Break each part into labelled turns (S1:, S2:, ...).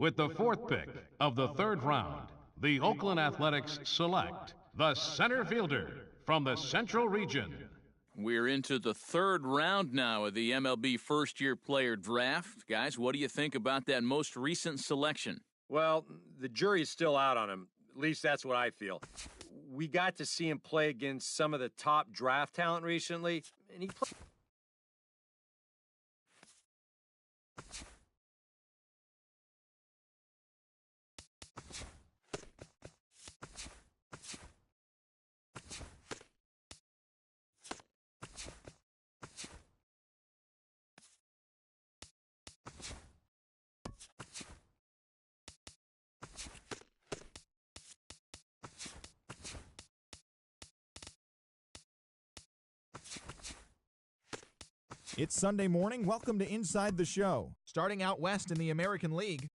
S1: With the fourth pick of the third round, the Oakland Athletics select the center fielder from the Central Region.
S2: We're into the third round now of the MLB first-year player draft. Guys, what do you think about that most recent selection?
S3: Well, the jury's still out on him. At least that's what I feel. We got to see him play against some of the top draft talent recently, and he played.
S4: It's Sunday morning. Welcome to Inside the Show. Starting out west in the American League.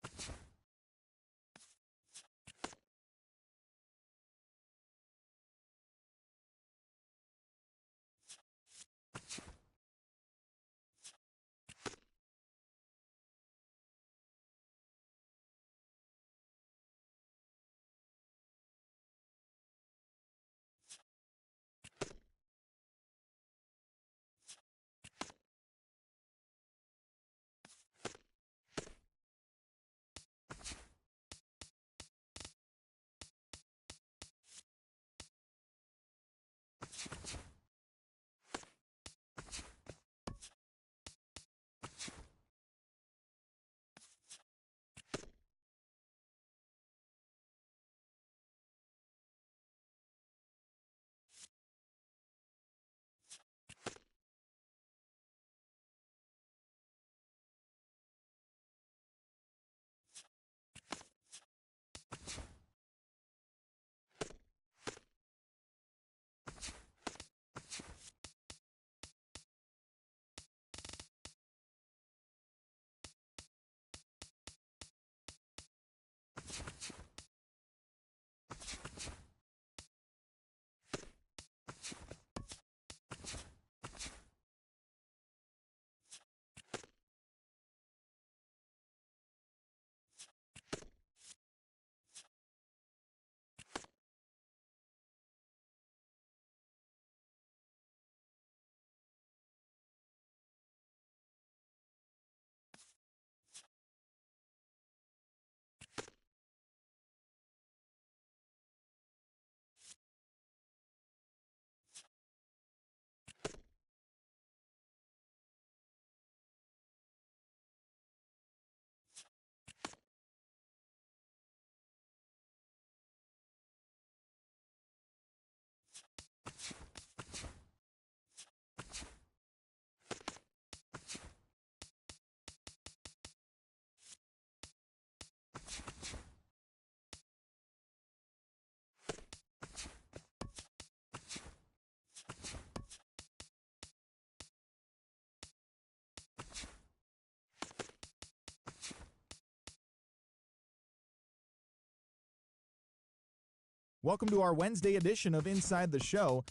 S4: Welcome to our Wednesday edition of Inside the Show.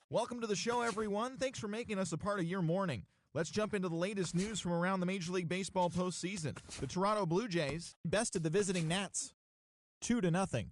S4: Welcome to the show, everyone. Thanks for making us a part of your morning. Let's jump into the latest news from around the Major League Baseball postseason. The Toronto Blue Jays bested the visiting Nats 2-0.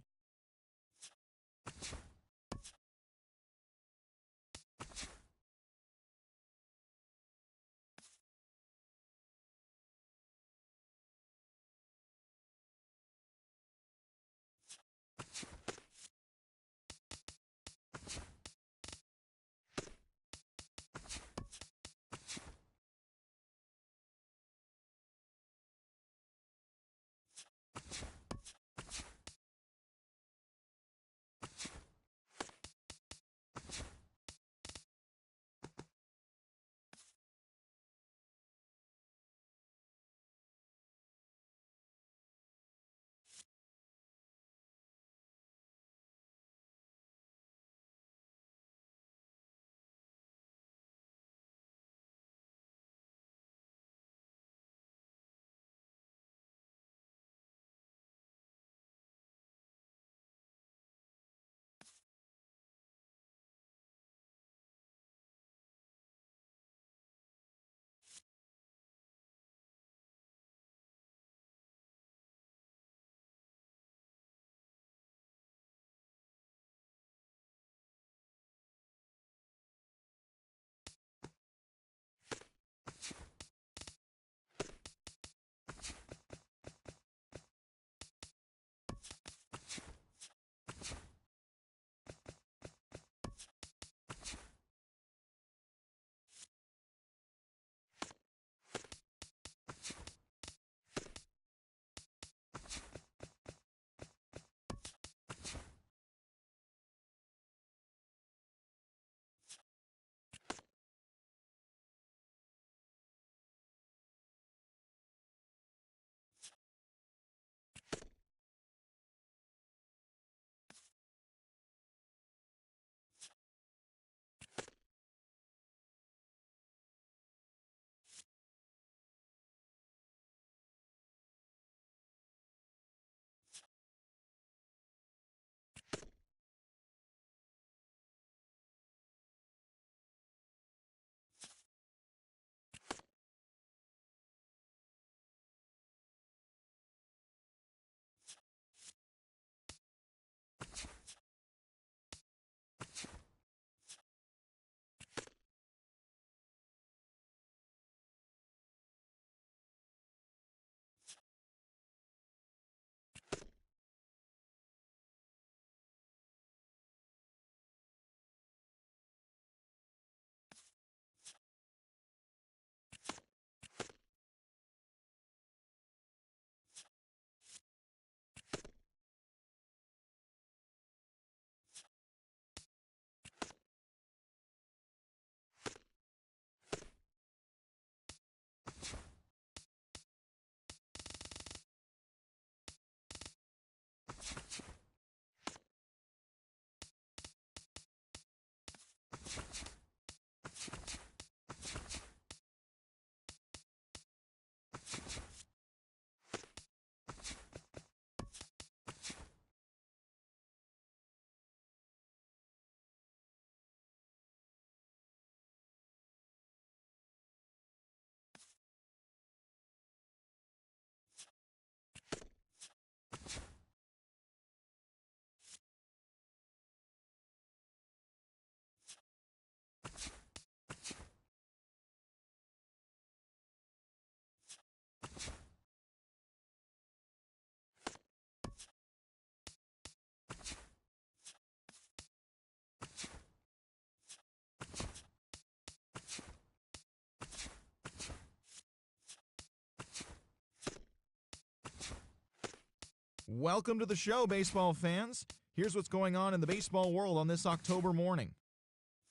S4: Welcome to the show, baseball fans. Here's what's going on in the baseball world on this October morning.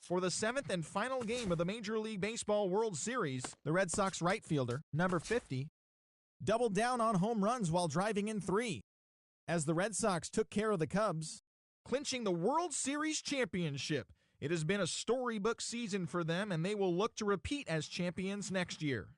S4: For the 7th and final game of the Major League Baseball World Series, the Red Sox right fielder, number 50, doubled down on home runs while driving in 3, as the Red Sox took care of the Cubs, clinching the World Series championship. It has been a storybook season for them, and they will look to repeat as champions next year.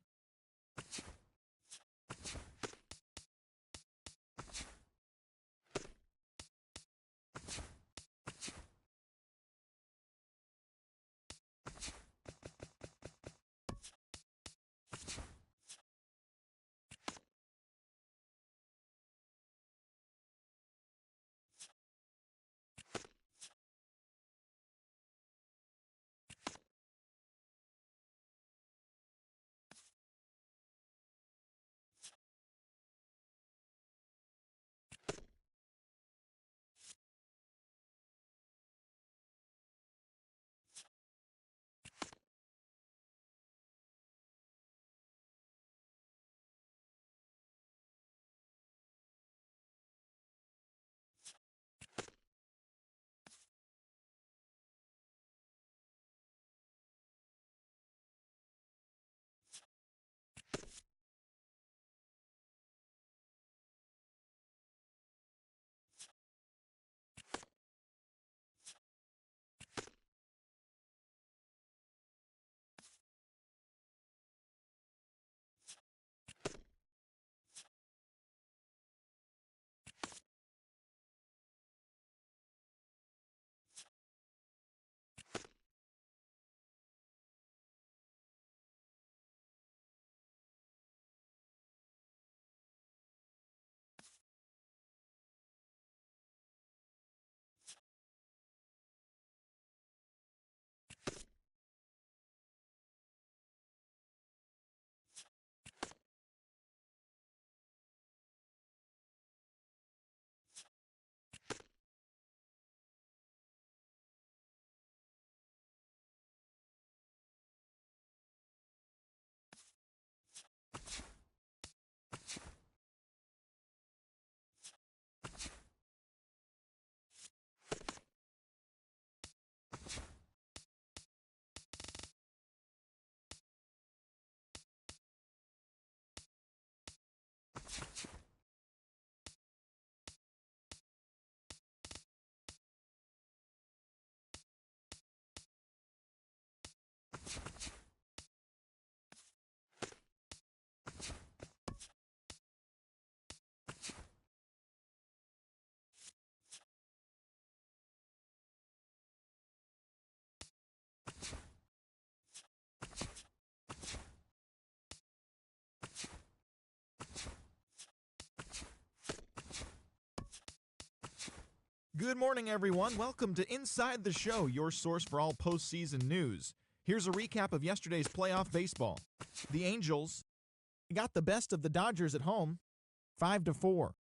S4: Good morning, everyone. Welcome to Inside the Show, your source for all postseason news. Here's a recap of yesterday's playoff baseball. The Angels got the best of the Dodgers at home, 5-4.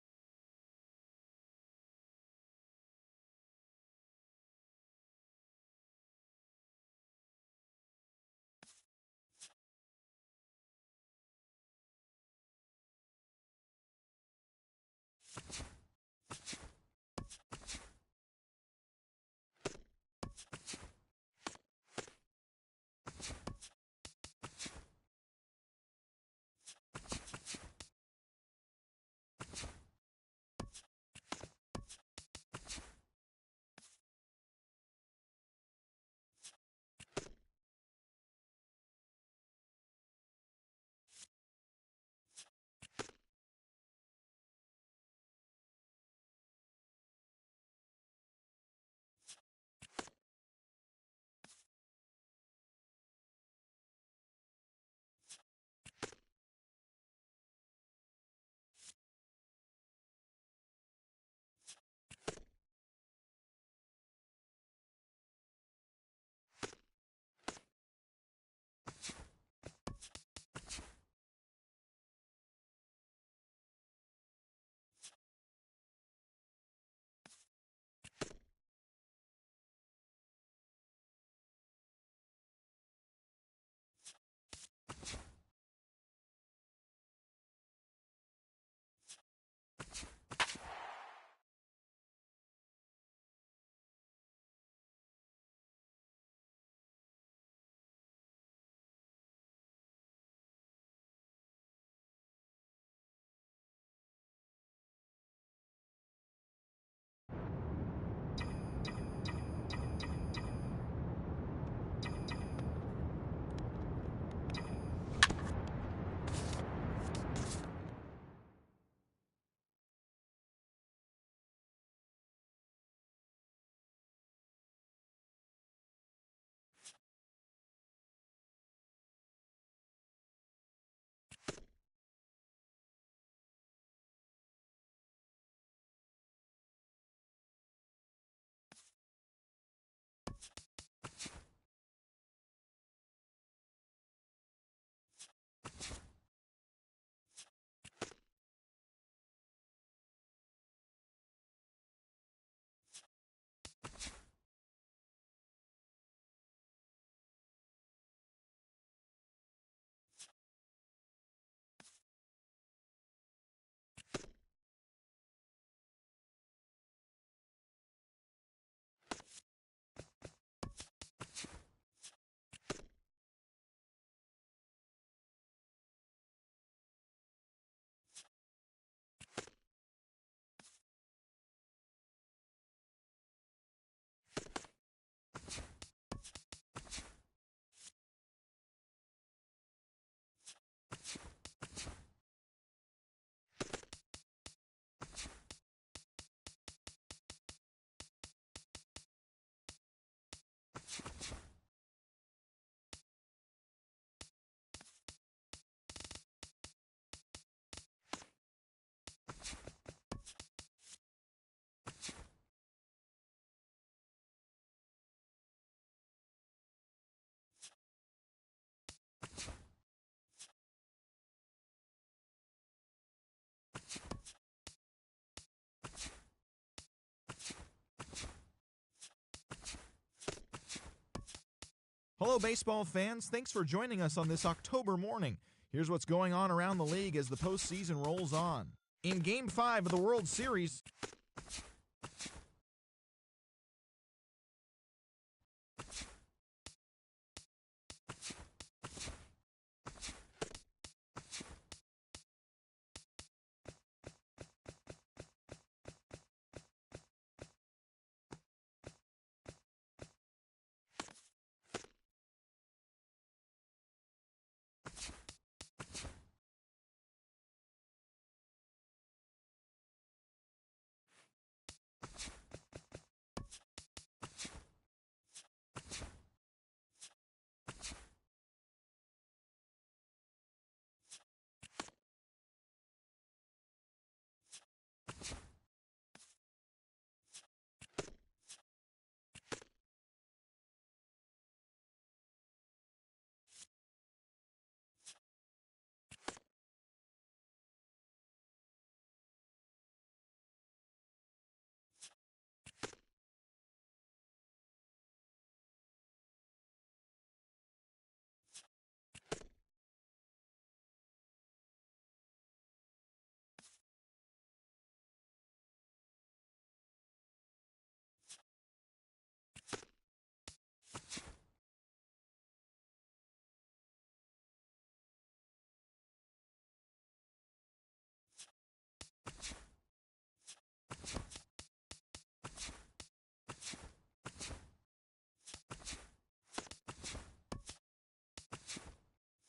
S4: Hello, baseball fans. Thanks for joining us on this October morning. Here's what's going on around the league as the postseason rolls on. In Game 5 of the World Series,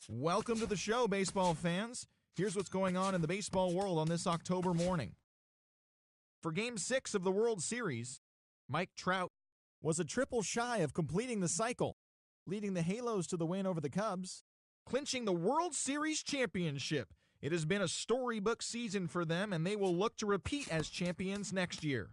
S4: welcome to the show, baseball fans. Here's what's going on in the baseball world on this October morning. For Game 6 of the World Series, Mike Trout was a triple shy of completing the cycle, leading the Halos to the win over the Cubs, clinching the World Series championship. It has been a storybook season for them, and they will look to repeat as champions next year.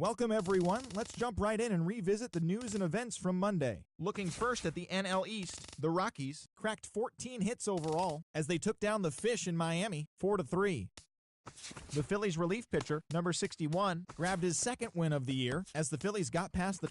S4: Welcome, everyone. Let's jump right in and revisit the news and events from Monday. Looking first at the NL East, the Rockies cracked 14 hits overall as they took down the Fish in Miami 4-3. The Phillies relief pitcher, number 61, grabbed his second win of the year as the Phillies got past the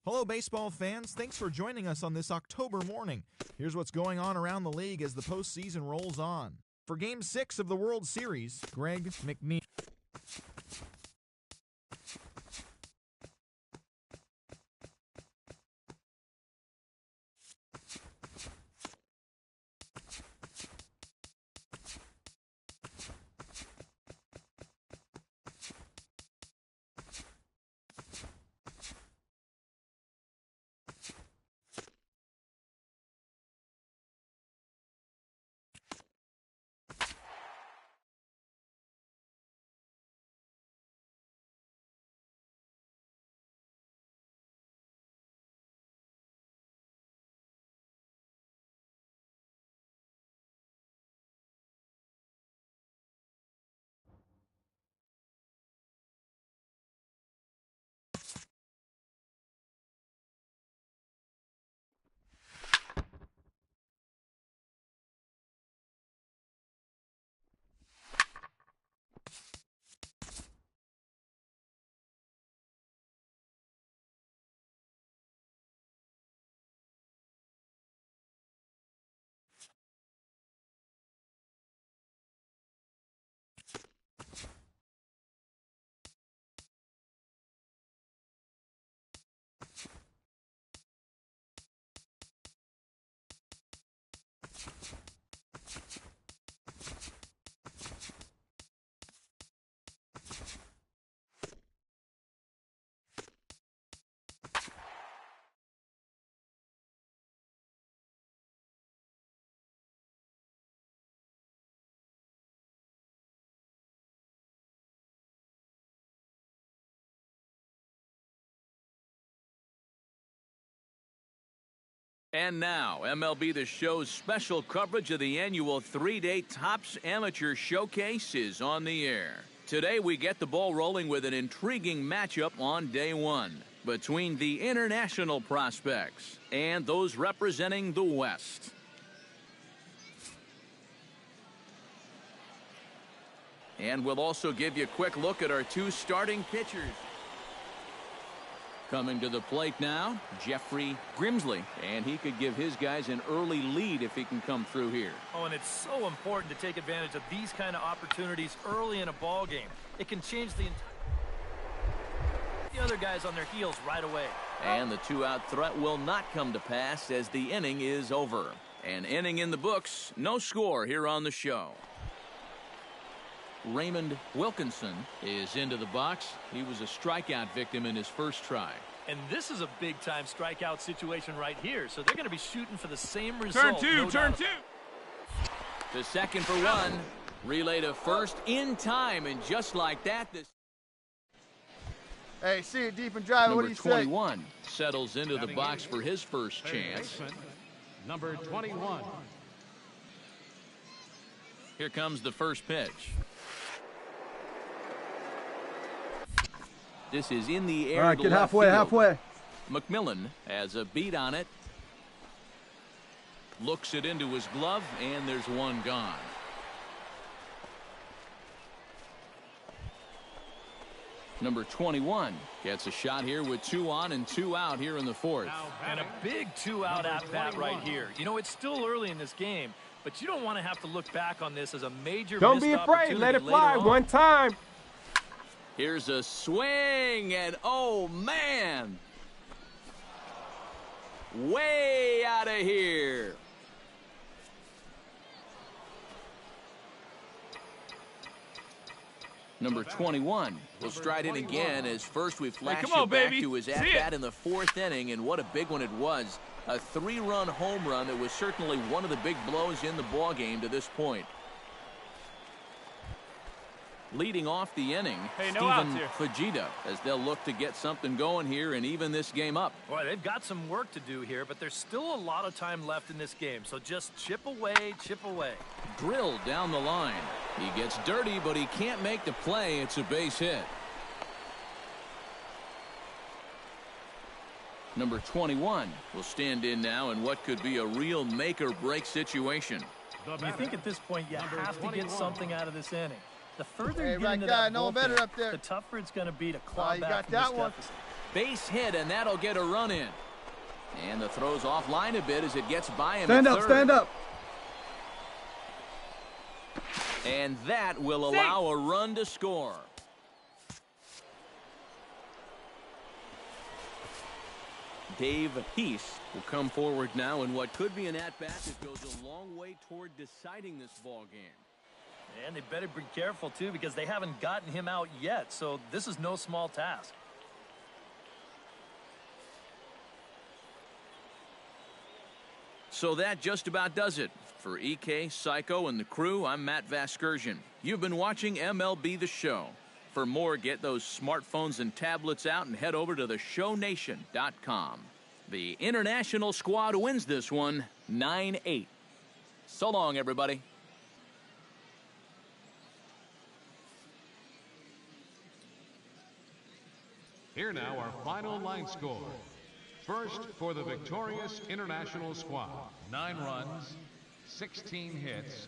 S4: Hello, baseball fans. Thanks for joining us on this October morning. Here's what's going on around the league as the postseason rolls on. For Game 6 of the World Series, Greg McNeil.
S2: And now, MLB The Show's special coverage of the annual 3-day Topps Amateur Showcase is on the air. Today, we get the ball rolling with an intriguing matchup on day one. between the international prospects and those representing the West. And we'll also give you a quick look at our two starting pitchers. Coming to the plate now, Jeffrey Grimsley, and he could give his guys an early lead if he can come through here.
S5: Oh, and it's so important to take advantage of these kind of opportunities early in a ball game. It can change the other guys on their heels right away.
S2: And the two-out threat will not come to pass as the inning is over. An inning in the books, no score here on the show. Raymond Wilkinson is into the box. He was a strikeout victim in his first try.
S5: And this is a big-time strikeout situation right here, so they're going to be shooting for the same result.
S2: Turn two. To second for one. Relay to first in time, and just like that, this
S6: Hey, see it deep and drive. What do you say?
S2: Number 21 settles into the box for his first chance.
S1: Number 21.
S2: Here comes the first pitch. This is in the air.
S6: All right, get halfway.
S2: McMillan has a beat on it. Looks it into his glove, and there's one gone. Number 21 gets a shot here with 2 on and 2 out here in the fourth.
S5: And a big 2-out at-bat right here. You know, it's still early in this game, but you don't want to have to look back on this as a major
S7: Don't be afraid. Let it fly one time.
S2: Here's a swing, and oh, man. Way out of here. Number 21 will stride in again as first we flash it back to his at-bat in the fourth inning, and what a big one it was. A 3-run home run that was certainly one of the big blows in the ballgame to this point. Leading off the inning, Steven Fujita, as they'll look to get something going here and even this game up.
S5: Boy, they've got some work to do here, but there's still a lot of time left in this game, so just chip away, chip away.
S2: Drilled down the line. He gets dirty, but he can't make the play. It's a base hit. Number 21 will stand in now in what could be a real make-or-break situation.
S5: You think at this point you have to get something out of this inning. The further you get
S6: right
S5: into
S6: guy,
S5: that
S6: no
S5: bullpen,
S6: better up there.
S5: the tougher it's going to be to claw
S6: you
S5: back
S6: got
S5: from this
S6: that one.
S5: deficit.
S2: Base hit, and that'll get a run in. And the throw's offline a bit as it gets by him.
S6: Stand up.
S2: And that will allow a run to score. Dave Heese will come forward now in what could be an at-bat that goes a long way toward deciding this ball game.
S5: And they better be careful, too, because they haven't gotten him out yet, so this is no small task.
S2: So that just about does it. For EK, Psycho, and the crew, I'm Matt Vasgersian. You've been watching MLB The Show. For more, get those smartphones and tablets out and head over to theshownation.com. The international squad wins this one 9-8. So long, everybody.
S1: Here now our final line score. First for the victorious international squad. 9 runs, 16 hits,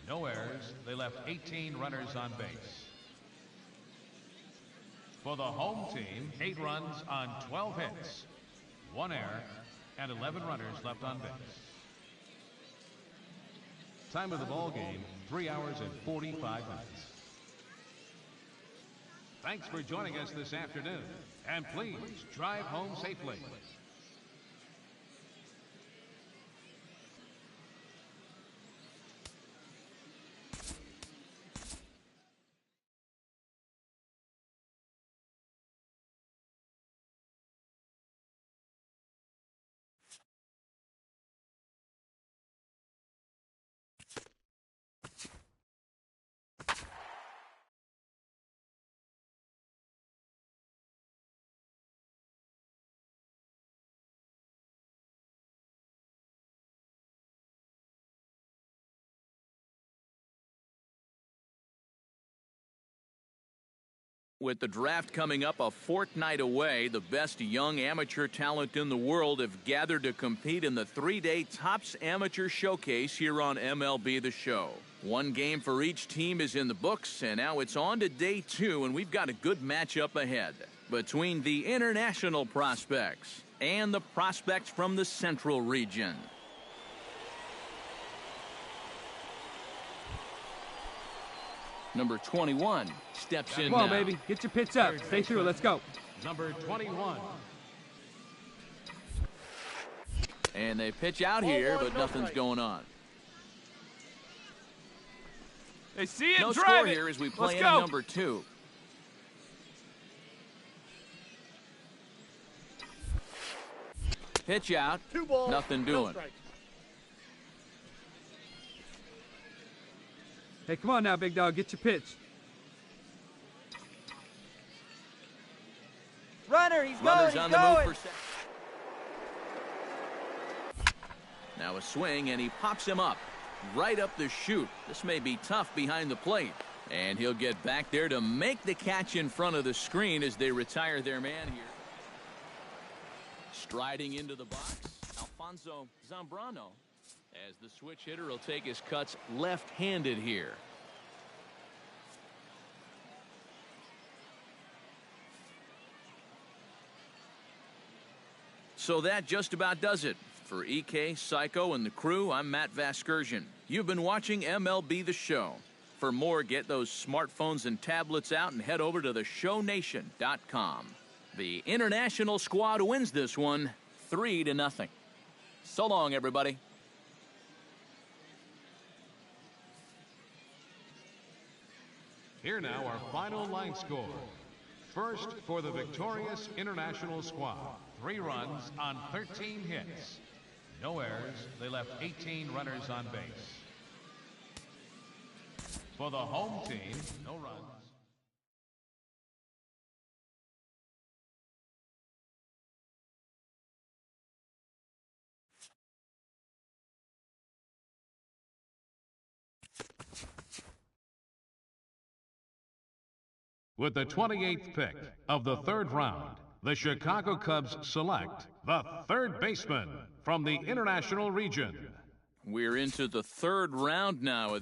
S1: no errors. They left 18 runners on base. For the home team, 8 runs on 12 hits, 1 error, and 11 runners left on base. Time of the ball game, 3 hours and 45 minutes. Thanks for joining us this afternoon, and please drive home safely.
S2: With the draft coming up a fortnight away, the best young amateur talent in the world have gathered to compete in the 3-day Topps Amateur Showcase here on MLB The Show. One game for each team is in the books, and now it's on to day 2, and we've got a good matchup ahead between the international prospects and the prospects from the Central region. Number 21 steps in
S7: Come on,
S2: now.
S7: baby. Get your pitch up. Stay through it. Let's go.
S1: Number 21.
S2: And they pitch out here, but nothing's going on.
S5: They see it,
S2: No
S5: drive
S2: score
S5: it.
S2: here as we play
S5: Let's
S2: inning
S5: go.
S2: number 2. Pitch out, nothing doing.
S7: Hey, come on now, big dog. Get your pitch.
S8: Runner, he's
S2: Runners
S8: going,
S2: on
S8: he's
S2: the move
S8: going.
S2: for second. Now a swing, and he pops him up right up the chute. This may be tough behind the plate. And he'll get back there to make the catch in front of the screen as they retire their man here. Striding into the box, Alfonso Zambrano, as the switch hitter will take his cuts left-handed here. So that just about does it. For EK, Psycho, and the crew, I'm Matt Vasgersian. You've been watching MLB The Show. For more, get those smartphones and tablets out and head over to theshownation.com. The international squad wins this one 3-0. So long, everybody.
S1: Here now our final line score. First for the victorious international squad. 3 runs on 13 hits. No errors. They left 18 runners on base. For the home team, no runs. With the 28th pick of the 3rd round, the Chicago Cubs select the 3rd baseman from the International Region.
S2: We're into the 3rd round now.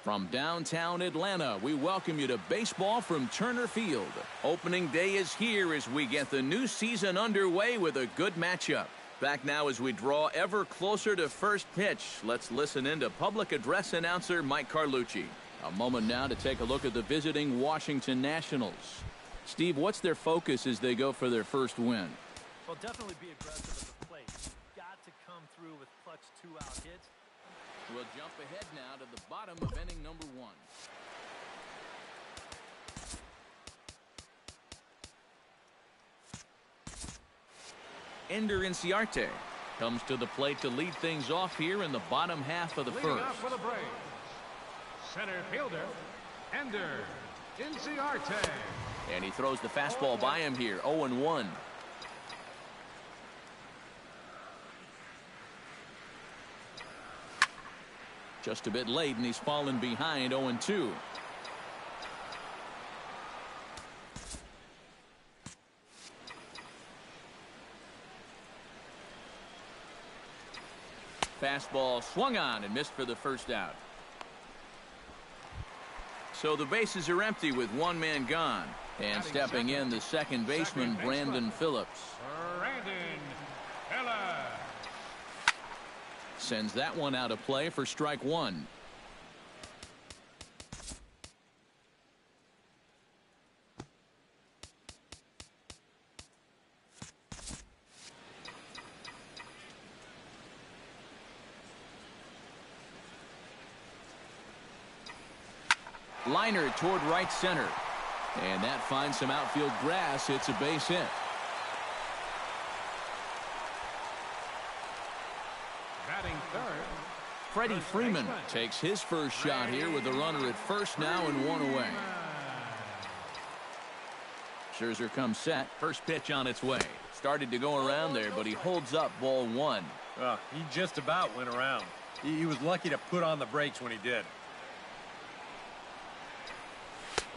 S2: From downtown Atlanta, we welcome you to baseball from Turner Field. Opening day is here as we get the new season underway with a good matchup. Back now as we draw ever closer to first pitch. Let's listen in to public address announcer Mike Carlucci. A moment now to take a look at the visiting Washington Nationals. Steve, what's their focus as they go for their first win?
S5: Well, definitely be aggressive at the plate. Got to come through with clutch 2-out hits.
S2: We'll jump ahead now to the bottom of inning number 1. Ender Inciarte comes to the plate to lead things off here in the bottom half of the
S1: Leading
S2: first.
S1: up for the Braves, center fielder, Ender Inciarte.
S2: And he throws the fastball by him here, 0-1. Just a bit late, and he's fallen behind 0-2. Fastball swung on and missed for the first out. So the bases are empty with one man gone. And stepping in, the second baseman, Brandon Phillips.
S1: Brandon Phillips.
S2: Sends that one out of play for strike 1. Liner toward right center. And that finds some outfield grass. It's a base hit.
S1: Batting third,
S2: Freddie Freeman takes his first shot here with the runner at first now and one away. Scherzer comes set. First pitch on its way. Started to go around there, but he holds up ball 1.
S3: He just about went around. He was lucky to put on the brakes when he did.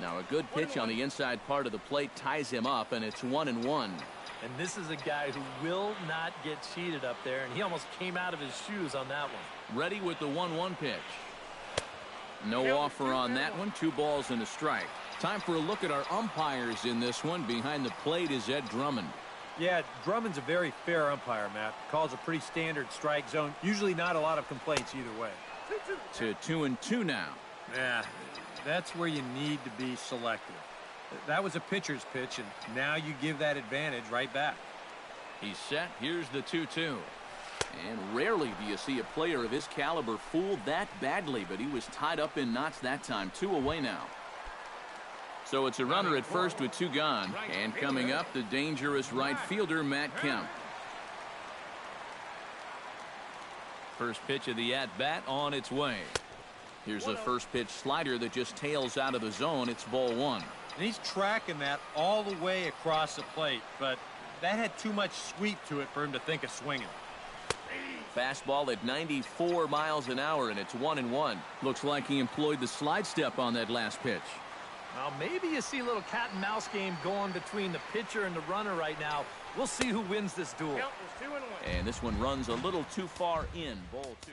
S2: Now a good pitch on the inside part of the plate ties him up, and it's 1-1.
S5: And this is a guy who will not get cheated up there, and he almost came out of his shoes on that one.
S2: Ready with the 1-1 pitch. No offer on that one. 2 balls and a strike. Time for a look at our umpires in this one. Behind the plate is Ed Drummond.
S3: Yeah, Drummond's a very fair umpire, Matt. Calls a pretty standard strike zone. Usually not a lot of complaints either way.
S2: To 2-2 now.
S3: Yeah, that's where you need to be selective. That was a pitcher's pitch, and now you give that advantage right back.
S2: He's set. Here's the 2-2. And rarely do you see a player of his caliber fooled that badly, but he was tied up in knots that time. 2 away now. So it's a runner at first with 2 gone. And coming up, the dangerous right fielder, Matt Kemp. First pitch of the at-bat on its way. Here's a first pitch slider that just tails out of the zone. It's ball 1.
S3: And he's tracking that all the way across the plate, but that had too much sweep to it for him to think of swinging.
S2: Fastball at 94 miles an hour, and it's 1-1. Looks like he employed the slide step on that last pitch.
S5: Well, maybe you see a little cat and mouse game going between the pitcher and the runner right now. We'll see who wins this duel.
S2: And this one runs a little too far in. Ball 2.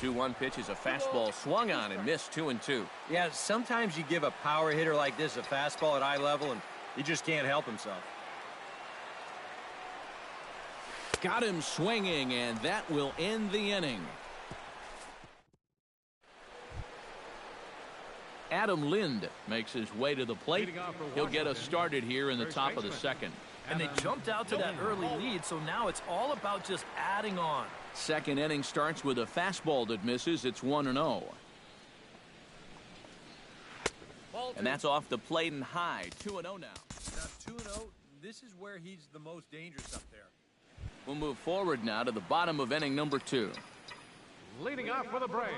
S2: The 2-1 pitch is a fastball swung on and missed. 2-2.
S3: Yeah, sometimes you give a power hitter like this a fastball at eye level, and he just can't help himself.
S2: Got him swinging, and that will end the inning. Adam Lind makes his way to the plate. He'll get us started here in the top of the second.
S5: And they jumped out to that early lead, so now it's all about just adding on.
S2: Second inning starts with a fastball that misses. It's 1-0. And that's off the plate and high. 2-0 now.
S3: Now 2-0, this is where he's the most dangerous up there.
S2: We'll move forward now to the bottom of inning number 2.
S1: Leading off for the Braves.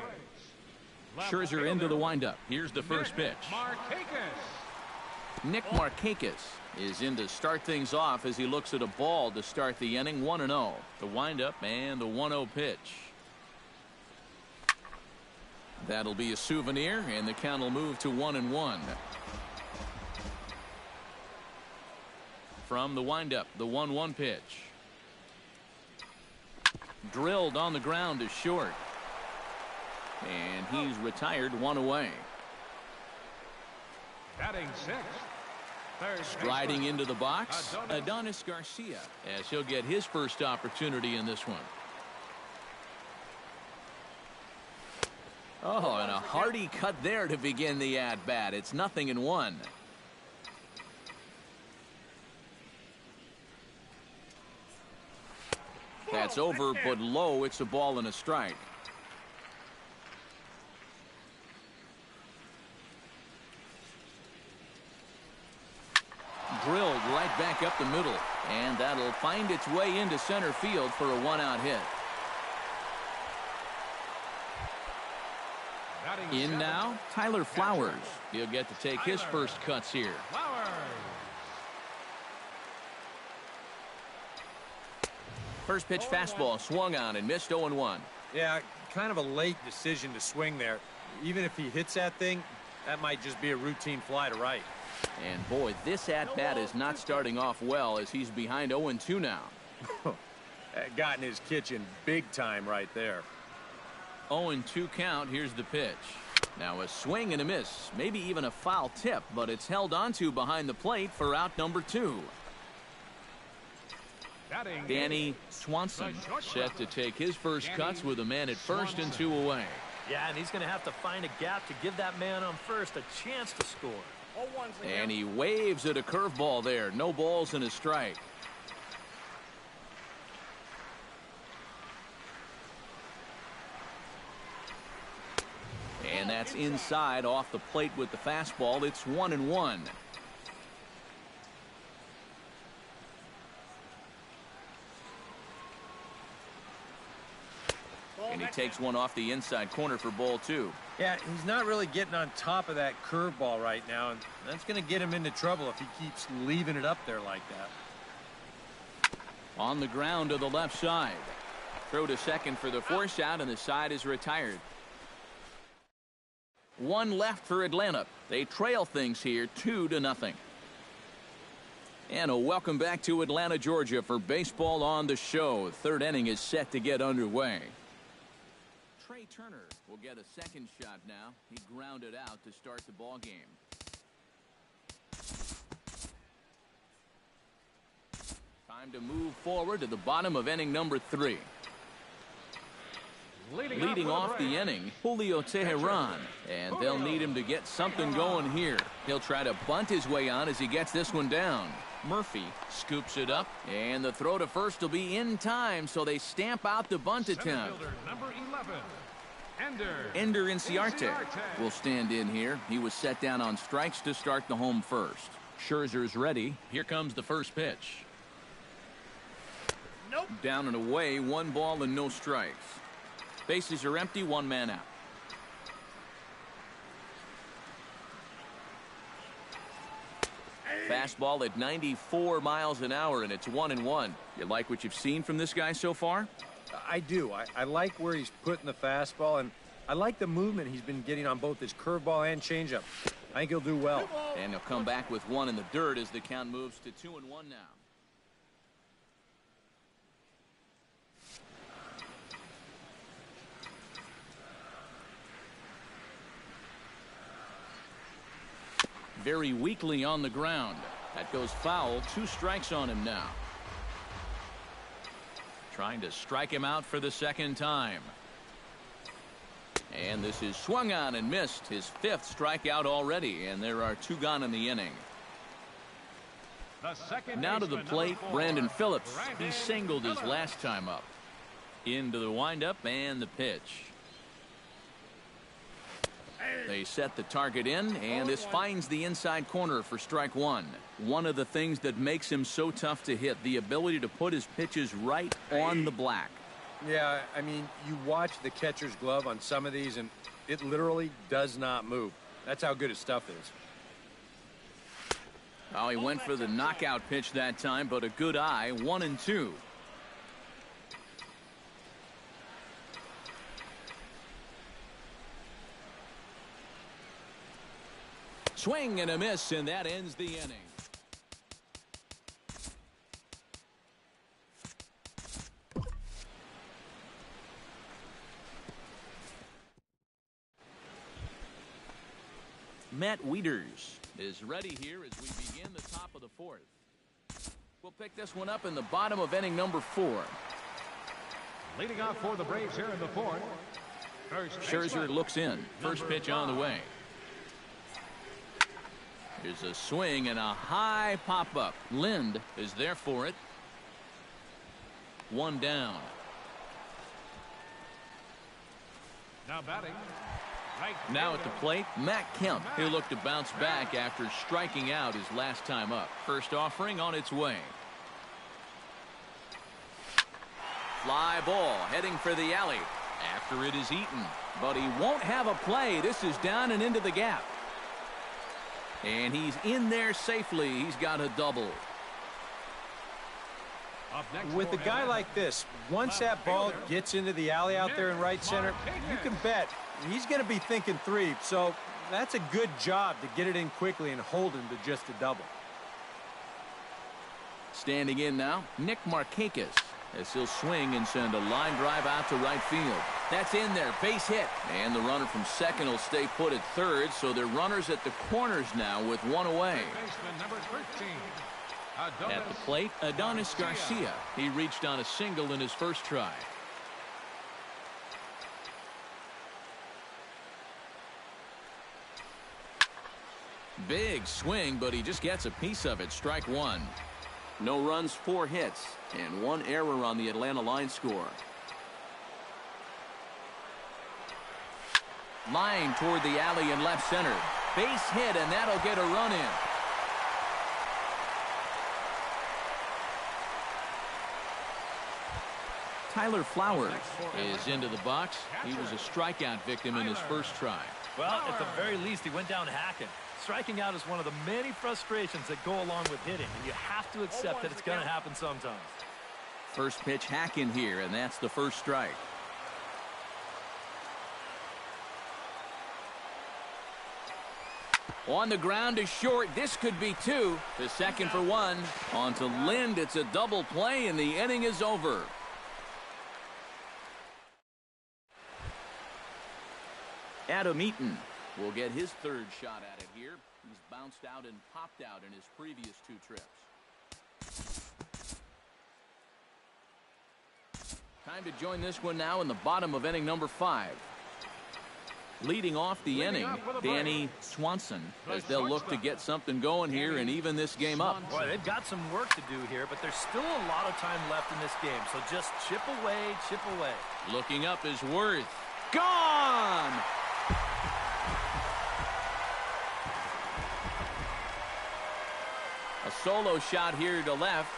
S2: Scherzer into the windup. Here's the first pitch. Nick Markakis is in to start things off as he looks at a ball to start the inning. 1-0. The windup and the 1-0 pitch. That'll be a souvenir, and the count will move to 1-1. From the windup, the 1-1 pitch. Drilled on the ground to short. And he's retired, 1 away.
S1: Batting sixth.
S2: Striding into the box, Adonis Garcia, as he'll get his first opportunity in this one. Oh, and a hearty cut there to begin the at-bat. It's 0-1. That's over, but low. It's a ball and a strike. Drilled right back up the middle, and that'll find its way into center field for a 1-out hit. In now, Tyler Flowers. He'll get to take his first cuts here. First pitch fastball swung on and missed. 0-1.
S3: Yeah, kind of a late decision to swing there. Even if he hits that thing, that might just be a routine fly to right.
S2: And boy, this at-bat is not starting off well as he's behind 0-2 now.
S3: Got in his kitchen big time right there.
S2: 0-2 count. Here's the pitch. Now a swing and a miss, maybe even a foul tip, but it's held onto behind the plate for out number 2. Danny Swanson set to take his first cuts with a man at first and 2 away.
S5: Yeah, and he's going to have to find a gap to give that man on first a chance to score.
S2: And he waves at a curveball there. No balls and a strike. And that's inside off the plate with the fastball. It's 1-1. And he takes one off the inside corner for ball 2.
S3: Yeah, he's not really getting on top of that curveball right now, and that's going to get him into trouble if he keeps leaving it up there like that.
S2: On the ground to the left side. Throw to second for the force out, and the side is retired. 1 left for Atlanta. They trail things here 2-0. And a welcome back to Atlanta, Georgia for baseball on the show. Third inning is set to get underway. Trey Turner will get a second shot now. He grounded out to start the ball game. Time to move forward to the bottom of inning number 3. Leading off the inning, Julio Teheran, and they'll need him to get something going here. He'll try to bunt his way on as he gets this one down. Murphy scoops it up, and the throw to first will be in time, so they stamp out the bunt attempt.
S1: Number 11,
S2: Ender Inciarte will stand in here. He was set down on strikes to start the home first. Scherzer's ready. Here comes the first pitch. Down and away, 1 ball and no strikes. Bases are empty, 1 man out. Fastball at 94 miles an hour, and it's 1-1. You like what you've seen from this guy so far?
S3: I do. I like where he's putting the fastball, and I like the movement he's been getting on both his curveball and changeup. I think he'll do well.
S2: And he'll come back with 1 in the dirt as the count moves to 2-1 now. Very weakly on the ground. That goes foul. 2 strikes on him now. Trying to strike him out for the second time. And this is swung on and missed. His 5th strikeout already, and there are 2 gone in the inning. Now to the plate, Brandon Phillips. He singled his last time up. Into the windup and the pitch. They set the target in, and this finds the inside corner for strike one. One of the things that makes him so tough to hit, the ability to put his pitches right on the black.
S3: Yeah, I mean, you watch the catcher's glove on some of these, and it literally does not move. That's how good his stuff is.
S2: Oh, he went for the knockout pitch that time, but a good eye, 1-2. Swing and a miss, and that ends the inning. Matt Wieters is ready here as we begin the top of the fourth. We'll pick this one up in the bottom of inning number 4.
S1: Leading off for the Braves here in the fourth.
S2: Scherzer looks in. First pitch on the way. Here's a swing and a high pop-up. Lind is there for it. One down.
S1: Now batting.
S2: Now at the plate, Matt Kemp. He'll look to bounce back after striking out his last time up. First offering on its way. Fly ball heading for the alley after it is eaten. But he won't have a play. This is down and into the gap. And he's in there safely. He's got a double.
S3: With a guy like this, once that ball gets into the alley out there in right center, you can bet he's going to be thinking 3. So that's a good job to get it in quickly and hold him to just a double.
S2: Standing in now, Nick Markakis, as he'll swing and send a line drive out to right field. That's in there, base hit. And the runner from second will stay put at third, so they're runners at the corners now with one away.
S1: Number 13.
S2: At the plate, Adonis Garcia. He reached on a single in his first try. Big swing, but he just gets a piece of it. Strike one. No runs, 4 hits, and 1 error on the Atlanta line score. Line toward the alley in left center. Base hit, and that'll get a run in. Tyler Flowers is into the box. He was a strikeout victim in his first try.
S5: Well, at the very least, he went down hacking. Striking out is one of the many frustrations that go along with hitting, and you have to accept that it's going to happen sometimes.
S2: First pitch hacking here, and that's the first strike. On the ground to short. This could be 2. The second for 1. On to Lind. It's a double play, and the inning is over. Adam Eaton will get his 3rd shot at it here. He's bounced out and popped out in his previous 2 trips. Time to join this one now in the bottom of inning number 5. Leading off the inning, Danny Swanson, as they'll look to get something going here and even this game up.
S5: Boy, they've got some work to do here, but there's still a lot of time left in this game, so just chip away, chip away.
S2: Looking up is Worth. Gone! A solo shot here to left,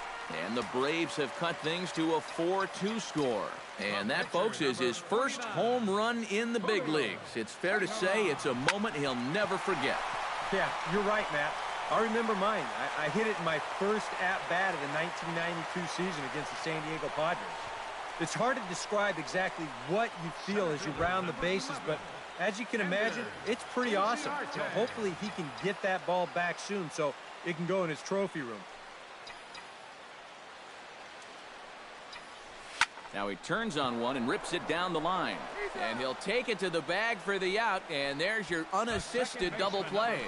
S2: and the Braves have cut things to a 4-2 score. And that, folks, is his first home run in the big leagues. It's fair to say it's a moment he'll never forget.
S3: Yeah, you're right, Matt. I remember mine. I hit it in my first at-bat of the 1992 season against the San Diego Padres. It's hard to describe exactly what you feel as you round the bases, but as you can imagine, it's pretty awesome. Hopefully he can get that ball back soon so it can go in his trophy room.
S2: Now he turns on one and rips it down the line. And he'll take it to the bag for the out, and there's your unassisted double play.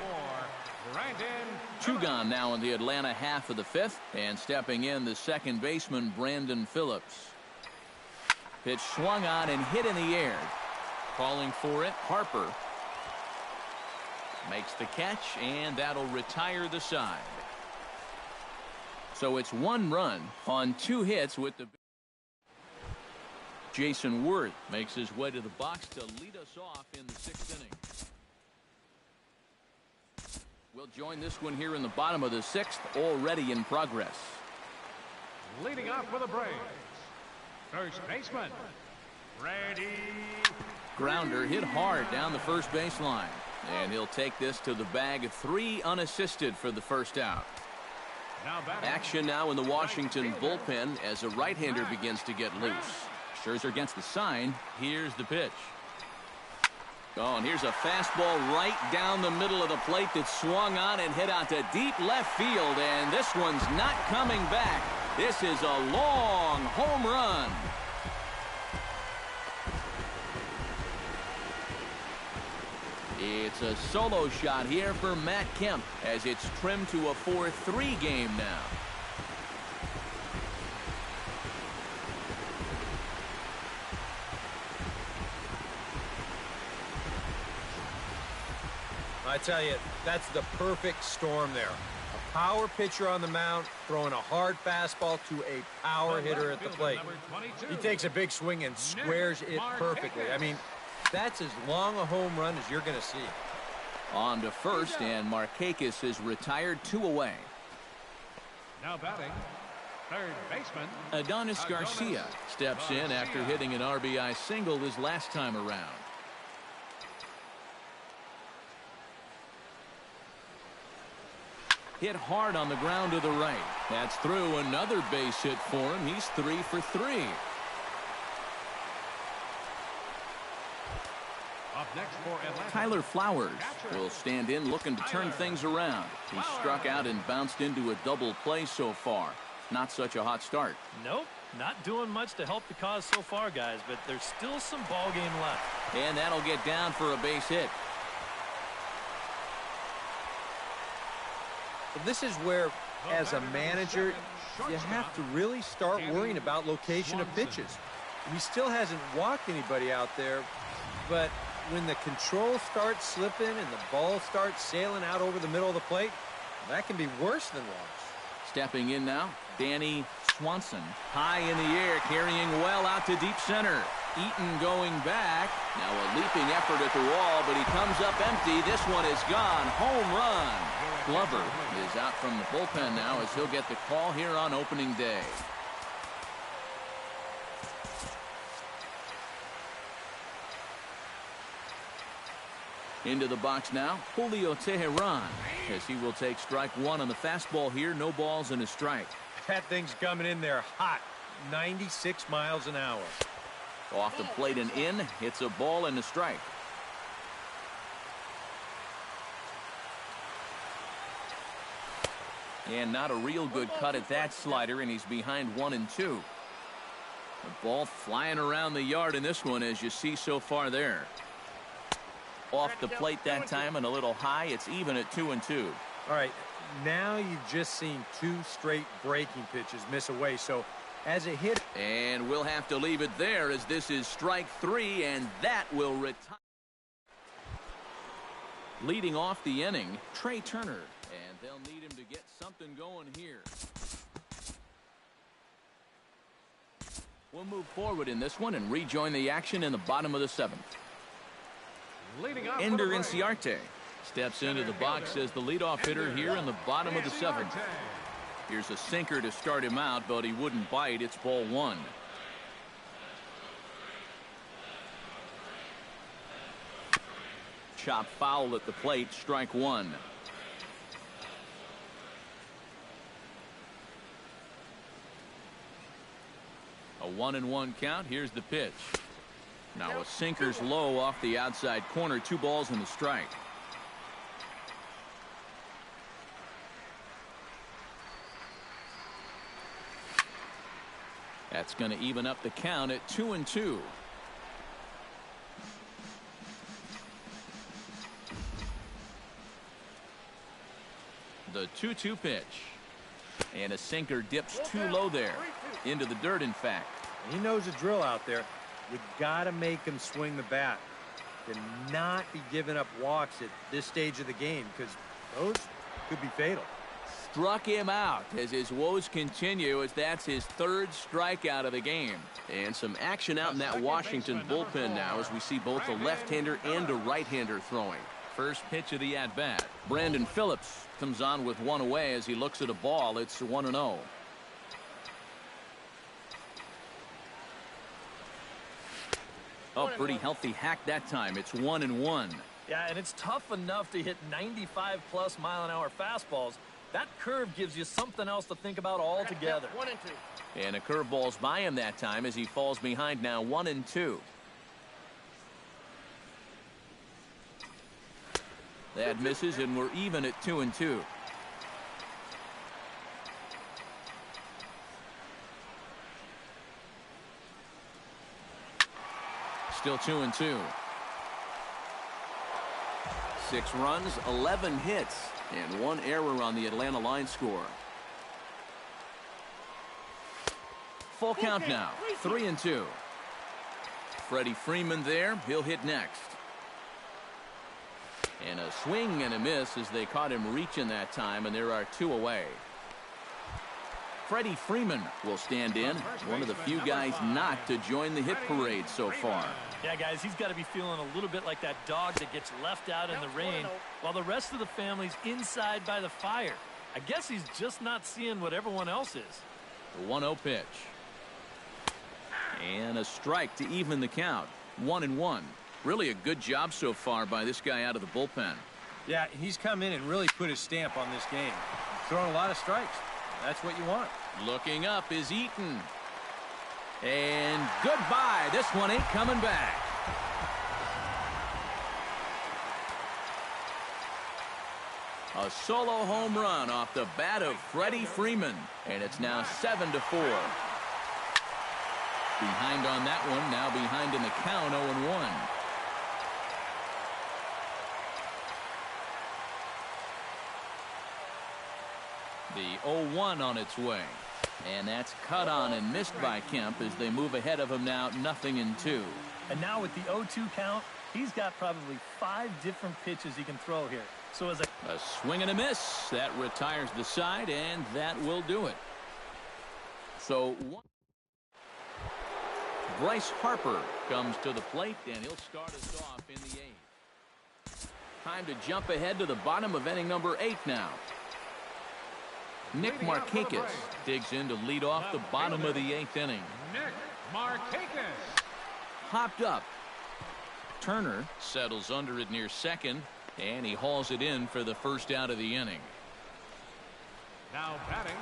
S2: 2 gone now in the Atlanta half of the 5th, and stepping in the second baseman, Brandon Phillips. Pitch swung on and hit in the air. Calling for it, Harper. Makes the catch, and that'll retire the side. So it's 1 run on 2 hits with the... Jason Worth makes his way to the box to lead us off in the 6th inning. We'll join this one here in the bottom of the 6th, already in progress.
S1: Leading off for the Braves, first baseman, ready.
S2: Grounder hit hard down the first baseline. And he'll take this to the bag, 3 unassisted for the first out. Action now in the Washington bullpen as a right-hander begins to get loose. Scherzer gets the sign. Here's the pitch. Oh, and here's a fastball right down the middle of the plate that swung on and hit out to deep left field. And this one's not coming back. This is a long home run. It's a solo shot here for Matt Kemp as it's trimmed to a 4-3 game now.
S3: I tell you, that's the perfect storm there. A power pitcher on the mound throwing a hard fastball to a power hitter at the plate. He takes a big swing and squares it perfectly. I mean, that's as long a home run as you're going to see.
S2: On to first, and Markakis is retired, 2 away.
S1: Now batting, third baseman,
S2: Adonis Garcia steps in after hitting an RBI single his last time around. Hit hard on the ground to the right. That's through. Another base hit for him. He's 3 for 3.
S1: up next for Atlanta.
S2: Tyler Flowers will stand in looking to turn things around. He struck out and bounced into a double play so far. Not such a hot start.
S5: Nope, not doing much to help the cause so far, guys, but there's still some ball game left.
S2: And that'll get down for a base hit.
S3: This is where, as a manager, you have to really start worrying about location of pitches. He still hasn't walked anybody out there, but when the control starts slipping and the ball starts sailing out over the middle of the plate, that can be worse than walks.
S2: Stepping in now, Danny Swanson. High in the air, carrying well out to deep center. Eaton going back. Now a leaping effort at the wall, but he comes up empty. This one is gone. Home run. Glover is out from the bullpen now as he'll get the call here on opening day. Into the box now, Julio Teheran, as he will take strike one on the fastball here. No balls and a strike.
S3: That thing's coming in there hot, 96 miles an hour.
S2: Off the plate and in, hits a ball and a strike. And not a real good cut at that slider, and he's behind 1-2. The ball flying around the yard in this one, as you see so far there. Off the plate that time and a little high. It's even at 2-2.
S3: All right, now you've just seen two straight breaking pitches miss away. So as a hit,
S2: and we'll have to leave it there, as this is strike three, and that will retire. Leading off the inning, Trey Turner, and they'll need him to get something going here. We'll move forward in this one and rejoin the action in the bottom of the seventh. Ender Inciarte steps into the box as the leadoff hitter here in the bottom of the seventh. Here's a sinker to start him out, but he wouldn't bite. It's ball one. Chop foul at the plate, strike one. A 1-1 count. Here's the pitch. Now a sinker's low off the outside corner. 2 balls and a strike. That's going to even up the count at 2-2. The 2-2 pitch. And a sinker dips too low there. Into the dirt, in fact.
S3: He knows the drill out there. You got to make him swing the bat. Cannot be giving up walks at this stage of the game, because those could be fatal.
S2: Struck him out as his woes continue, as that's his 3rd strikeout of the game. And some action out in that Washington bullpen now, as we see both a left-hander and a right-hander throwing. First pitch of the at-bat. Brandon Phillips comes on with one away as he looks at a ball. It's 1-0. Oh, pretty healthy hack that time. It's 1-1.
S5: Yeah, and it's tough enough to hit 95-plus mile-an-hour fastballs. That curve gives you something else to think about altogether.
S2: 1-2. And a curveball's by him that time as he falls behind now 1-2. That misses, and we're even at 2-2. Still 2-2. 6 runs, 11 hits, and 1 error on the Atlanta line score. Full count now, 3-2. Freddie Freeman there. He'll hit next. And a swing and a miss as they caught him reaching that time, and there are 2 away. Freddie Freeman will stand in, one of the few guys not to join the hit parade so far.
S5: Yeah, guys, he's got to be feeling a little bit like that dog that gets left out in the rain while the rest of the family's inside by the fire. I guess he's just not seeing what everyone else is.
S2: The 1-0 pitch. And a strike to even the count. 1-1. Really a good job so far by this guy out of the bullpen.
S3: Yeah, he's come in and really put his stamp on this game. Throwing a lot of strikes. That's what you want.
S2: Looking up is Eaton. And goodbye. This one ain't coming back. A solo home run off the bat of Freddie Freeman. And it's now 7-4. Behind on that one. Now behind in the count, 0-1. The 0-1 on its way. And that's cut on and missed by Kemp as they move ahead of him now 0-2.
S5: And now with the 0-2 count, he's got probably 5 different pitches he can throw here. So as a
S2: swing and a miss. That retires the side, and that will do it. So Bryce Harper comes to the plate, and he'll start us off in the 8th. Time to jump ahead to the bottom of inning number 8 now. Nick Markakis digs in to lead off the bottom of the 8th inning.
S1: Nick Markakis.
S2: Hopped up. Turner settles under it near second, and he hauls it in for the first out of the inning.
S1: Now batting.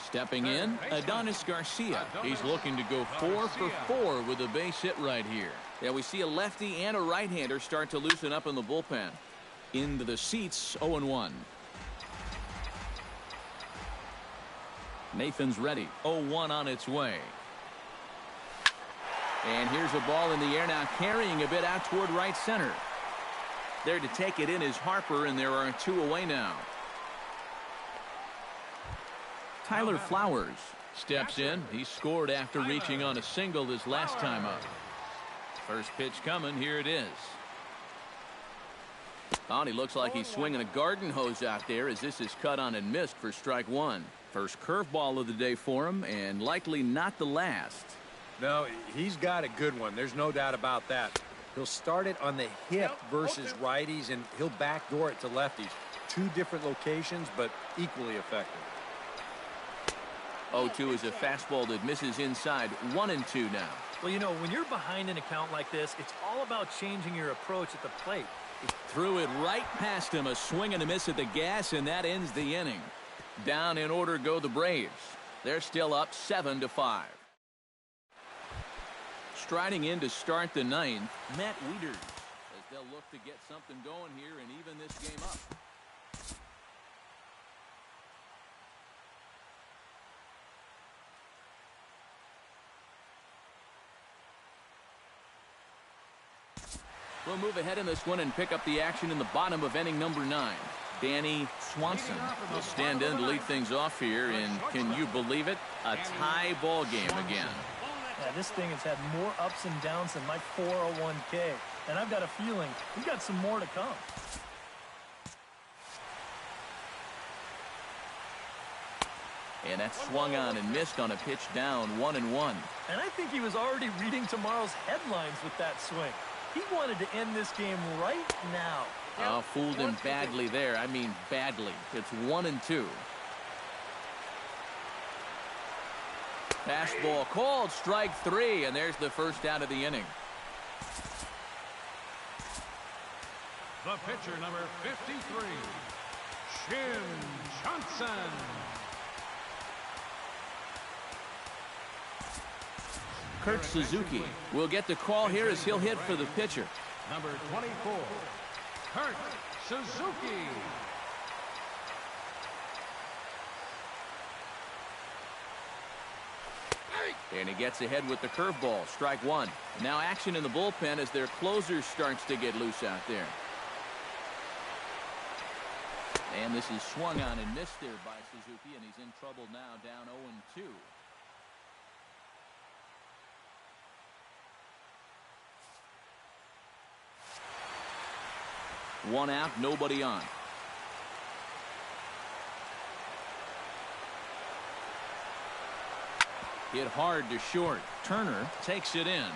S2: Stepping in, Adonis Garcia. He's looking to go 4 for 4 with a base hit right here. Yeah, we see a lefty and a right-hander start to loosen up in the bullpen. Into the seats, 0-1. Nathan's ready. 0-1 on its way. And here's a ball in the air now, carrying a bit out toward right center. There to take it in is Harper, and there are 2 away now. Tyler Flowers steps in. He scored after reaching on a single his last time up. First pitch coming. Here it is. Oh, and he looks like he's swinging a garden hose out there as this is cut on and missed for strike 1. First curveball of the day for him, and likely not the last.
S3: No, he's got a good one. There's no doubt about that. He'll start it on the hip versus righties, and he'll backdoor it to lefties. 2 different locations, but equally effective.
S2: 0-2 is a fastball that misses inside. 1-2 now.
S5: Well, you know, when you're behind an account like this, it's all about changing your approach at the plate.
S2: Threw it right past him. A swing and a miss at the gas, and that ends the inning. Down in order go the Braves. They're still up 7-5. Striding in to start the 9th, Matt Wieters, as they'll look to get something going here and even this game up. We'll move ahead in this one and pick up the action in the bottom of inning number 9. Danny Swanson will stand in to lead things off here, and can you believe it? A tie ball game again.
S5: Yeah, this thing has had more ups and downs than my 401k, and I've got a feeling we've got some more to come.
S2: And that swung on and missed on a pitch down, 1-1.
S5: And I think he was already reading tomorrow's headlines with that swing. He wanted to end this game right now.
S2: Fooled him badly there. I mean badly. It's 1-2. Fastball called, strike 3, and there's the first out of the inning.
S1: The pitcher, number 53, Jim Johnson.
S2: Kurt Suzuki will get the call here as he'll hit for the pitcher.
S1: Number 24, Kurt Suzuki.
S2: And he gets ahead with the curveball, strike 1. Now action in the bullpen as their closer starts to get loose out there. And this is swung on and missed there by Suzuki, and he's in trouble now, down 0-2. One out, nobody on. Hit hard to short. Turner takes it in.